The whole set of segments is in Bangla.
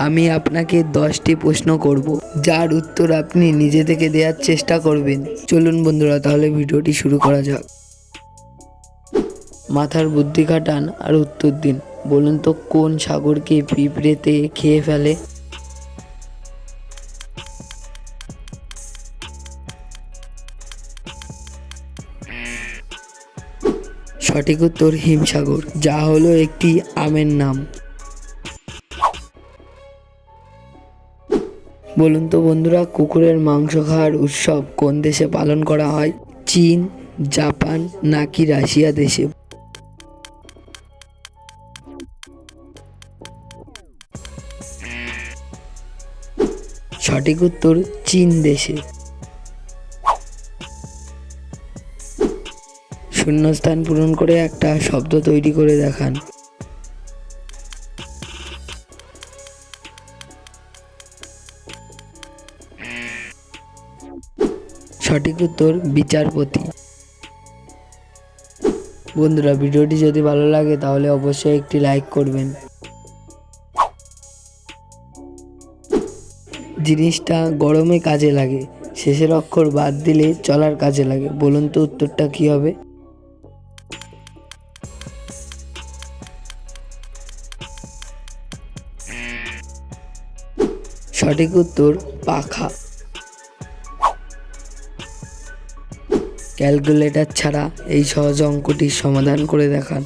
আমি আপনাকে 10টি প্রশ্ন করব, যার উত্তর আপনি নিজে থেকে দেওয়ার চেষ্টা করবেন। চলুন বন্ধুরা, তাহলে ভিডিওটি শুরু করা যাক। মাথার বুদ্ধি খাটান আর উত্তর দিন। বলুন তো, কোন সাগরকে পিঁপড়েতে খেয়ে ফেলে? সঠিক উত্তর হিমসাগর, যা হলো একটি আমের নাম। বলুন তো বন্ধুরা, কুকুরের মাংস খাওয়ার উৎসব কোন দেশে পালন করা হয়? চীন, জাপান নাকি রাশিয়া দেশে? সঠিক উত্তর চীন দেশে। শূন্যস্থান পূরণ করে একটা শব্দ তৈরি করে দেখান। সঠিক উত্তর বিচারপতি। বন্ধুরা, ভিডিওটি যদি ভালো লাগে তাহলে অবশ্যই একটি লাইক করবেন। জিনিসটা গরমে কাজে লাগে, শেষের অক্ষর বাদ দিলে চলার কাজে লাগে। বলুন তো উত্তরটা কি হবে? সঠিক উত্তর পাখা। ক্যালকুলেটর ছাড়া এই সহজ অঙ্কটির সমাধান করে দেখান।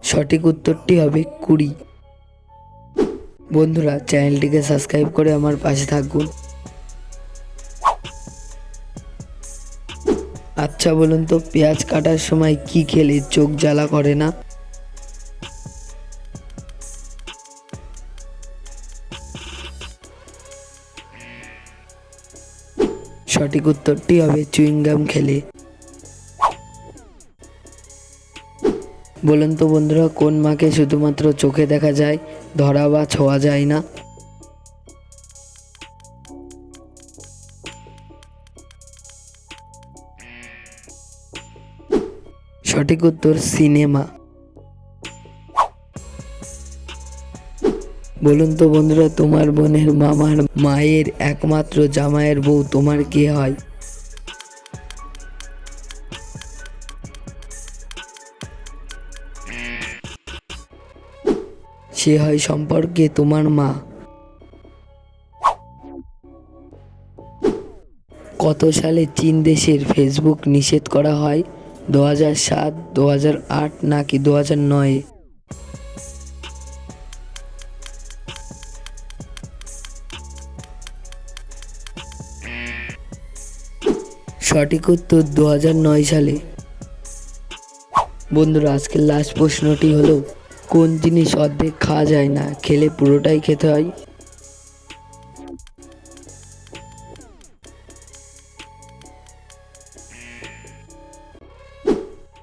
সঠিক উত্তরটি হবে 20। বন্ধুরা, চ্যানেলটিকে সাবস্ক্রাইব করে আমার পাশে থাকুন। আচ্ছা বলুন তো, পেঁয়াজ কাটার সময় কি খেলে চোখ জ্বালা করে না? সঠিক উত্তরটি হবে চুইংগাম খেলে। বলুন তো বন্ধুরা, কোন মাকে শুধুমাত্র চোখে দেখা যায়, ধরা বা ছোঁয়া যায় না? সঠিক উত্তর সিনেমা। বলুন তো বন্ধুরা, তোমার বোনের মামার মায়ের একমাত্র জামাইয়ের বউ তোমার কে হয়? সে হয় সম্পর্কে তোমার মা। কত সালে চীন দেশের ফেসবুক নিষেধ করা হয়? 2007, 2008 নাকি 2009? সঠিক উত্তর 2009 সালে। বন্ধুরা, আজকের লাস্ট প্রশ্নটি হলো, কোন জিনিস অর্ধেক খাওয়া যায় না, খেলে পুরোটাই খেতে হয়?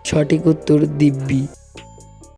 সঠিক উত্তর দিব্যি।